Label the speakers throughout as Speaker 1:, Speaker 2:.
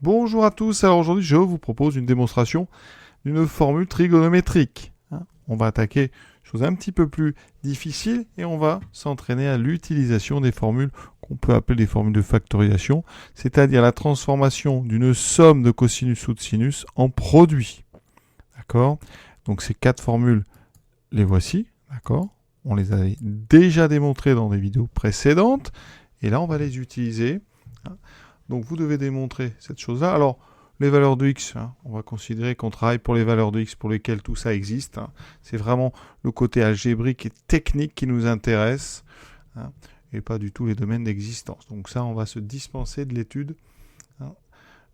Speaker 1: Bonjour à tous, alors aujourd'hui je vous propose une démonstration d'une formule trigonométrique. On va attaquer une chose un petit peu plus difficile et on va s'entraîner à l'utilisation des formules qu'on peut appeler des formules de factorisation, c'est-à-dire la transformation d'une somme de cosinus ou de sinus en produit. D'accord? Donc ces quatre formules, les voici, d'accord? On les avait déjà démontrées dans des vidéos précédentes et là on va les utiliser. Donc vous devez démontrer cette chose-là. Alors, les valeurs de x, on va considérer qu'on travaille pour les valeurs de x pour lesquelles tout ça existe. C'est vraiment le côté algébrique et technique qui nous intéresse, et pas du tout les domaines d'existence. Donc ça, on va se dispenser de l'étude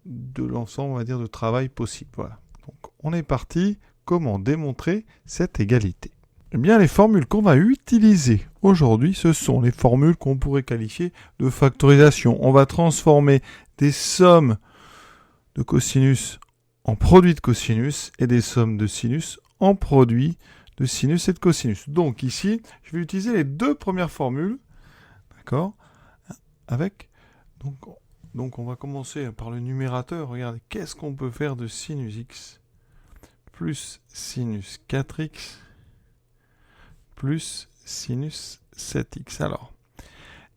Speaker 1: de l'ensemble, on va dire, de travail possible. Voilà. Donc on est parti. Comment démontrer cette égalité ? Eh bien, les formules qu'on va utiliser aujourd'hui, ce sont les formules qu'on pourrait qualifier de factorisation. On va transformer des sommes de cosinus en produits de cosinus et des sommes de sinus en produits de sinus et de cosinus. Donc ici, je vais utiliser les deux premières formules, d'accord, avec, donc on va commencer par le numérateur. Regardez, qu'est-ce qu'on peut faire de sinus x plus sinus 4x plus sinus 7x. Alors,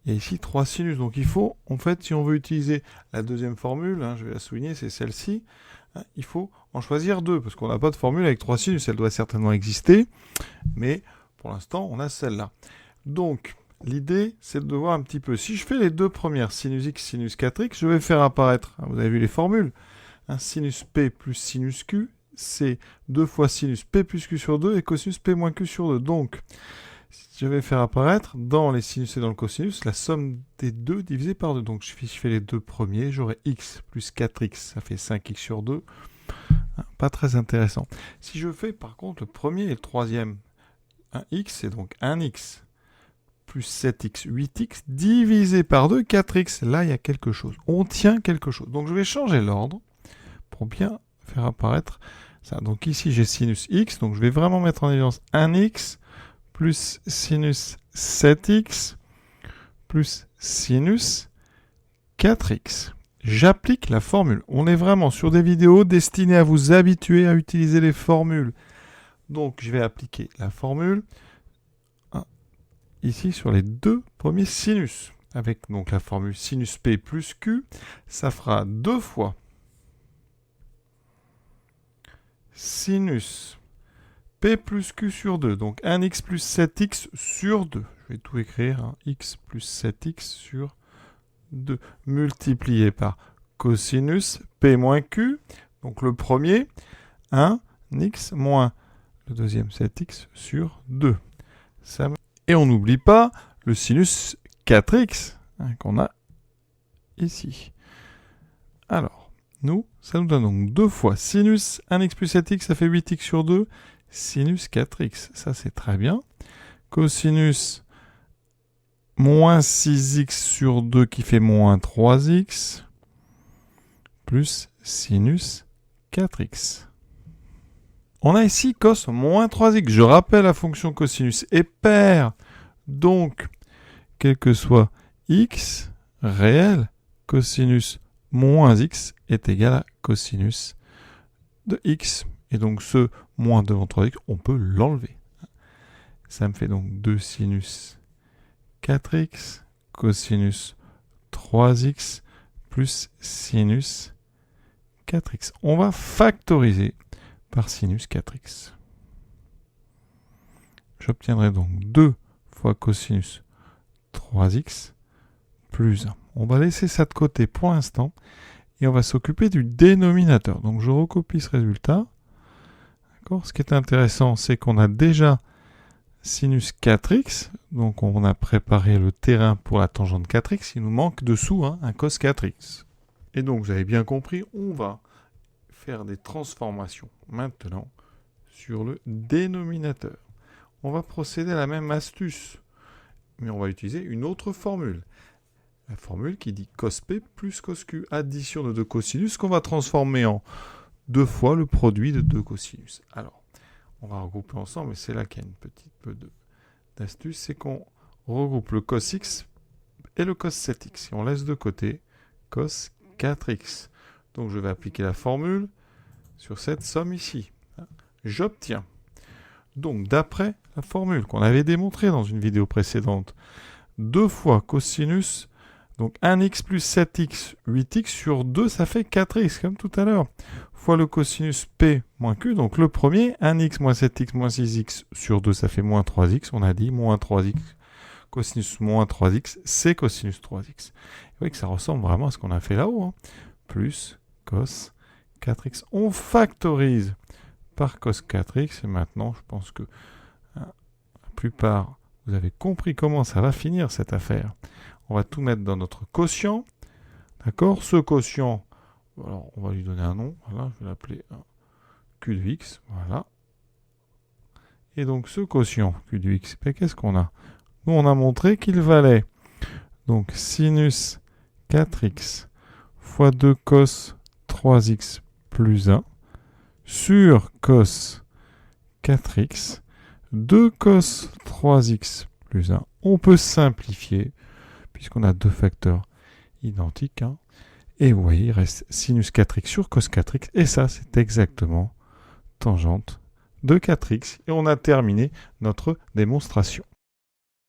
Speaker 1: il y a ici 3 sinus. Donc il faut, en fait, si on veut utiliser la deuxième formule, je vais la souligner, c'est celle-ci, il faut en choisir deux, parce qu'on n'a pas de formule avec 3 sinus. Elle doit certainement exister, mais pour l'instant, on a celle-là. Donc, l'idée, c'est de voir un petit peu. Si je fais les deux premières, sinus x, sinus 4x, je vais faire apparaître, vous avez vu les formules, sinus p plus sinus q, c'est 2 fois sinus p plus q sur 2 et cosinus p moins q sur 2. Donc, je vais faire apparaître dans les sinus et dans le cosinus la somme des deux divisé par 2. Donc, je fais les deux premiers, j'aurai x plus 4x, ça fait 5x sur 2. Pas très intéressant. Si je fais par contre le premier et le troisième, x, c'est donc 1x plus 7x, 8x, divisé par 2, 4x. Là, il y a quelque chose. On tient quelque chose. Donc, je vais changer l'ordre pour bien faire apparaître ça. Donc ici, j'ai sinus x. Donc je vais vraiment mettre en évidence 1x plus sinus 7x plus sinus 4x. J'applique la formule. On est vraiment sur des vidéos destinées à vous habituer à utiliser les formules. Donc je vais appliquer la formule ici sur les deux premiers sinus. Avec donc la formule sinus p plus q, ça fera 2 fois sinus p plus q sur 2, donc 1x plus 7x sur 2. Je vais tout écrire, x plus 7x sur 2, multiplié par cosinus p moins q, donc le premier, 1x moins le deuxième 7x sur 2. Et on n'oublie pas le sinus 4x qu'on a ici. Alors, ça nous donne donc 2 fois sinus 1x plus 7x, ça fait 8x sur 2, sinus 4x, ça c'est très bien. Cosinus moins 6x sur 2 qui fait moins 3x, plus sinus 4x. On a ici cos moins 3x. Je rappelle la fonction cosinus est paire. Donc, quel que soit x réel, cosinus moins x est égal à cosinus de x. Et donc ce moins devant 3x, on peut l'enlever. Ça me fait donc 2 sinus 4x cosinus 3x plus sinus 4x. On va factoriser par sinus 4x. J'obtiendrai donc 2 fois cosinus 3x plus 1. On va laisser ça de côté pour l'instant et on va s'occuper du dénominateur. Donc je recopie ce résultat. D'accord ? Ce qui est intéressant, c'est qu'on a déjà sinus 4x, donc on a préparé le terrain pour la tangente 4x, il nous manque dessous un cos 4x. Et donc vous avez bien compris, on va faire des transformations maintenant sur le dénominateur. On va procéder à la même astuce, mais on va utiliser une autre formule. La formule qui dit cos p plus cos q, addition de deux cosinus qu'on va transformer en 2 fois le produit de deux cosinus. Alors, on va regrouper ensemble, et c'est là qu'il y a une petite peu d'astuce, c'est qu'on regroupe le cos x et le cos 7x. Et on laisse de côté cos 4x. Donc je vais appliquer la formule sur cette somme ici. J'obtiens. Donc d'après la formule qu'on avait démontrée dans une vidéo précédente, 2 fois cosinus, donc 1x plus 7x, 8x sur 2, ça fait 4x, comme tout à l'heure. Fois le cosinus P moins Q, donc le premier, 1x moins 7x moins 6x sur 2, ça fait moins 3x. On a dit moins 3x, cosinus moins 3x, c'est cosinus 3x. Vous voyez que ça ressemble vraiment à ce qu'on a fait là-haut. Hein. Plus cos 4x. On factorise par cos 4x. Et maintenant, je pense que la plupart, vous avez compris comment ça va finir cette affaire. On va tout mettre dans notre quotient. D'accord? Ce quotient, alors on va lui donner un nom. Voilà, je vais l'appeler Q de x. Voilà. Et donc ce quotient Q de x, ben, qu'est-ce qu'on a? Nous, on a montré qu'il valait donc sinus 4x fois 2 cos 3x plus 1 sur cos 4x, 2 cos 3x plus 1. On peut simplifier, puisqu'on a 2 facteurs identiques. Hein. Et vous voyez, il reste sinus 4x sur cos 4x. Et ça, c'est exactement tangente de 4x. Et on a terminé notre démonstration.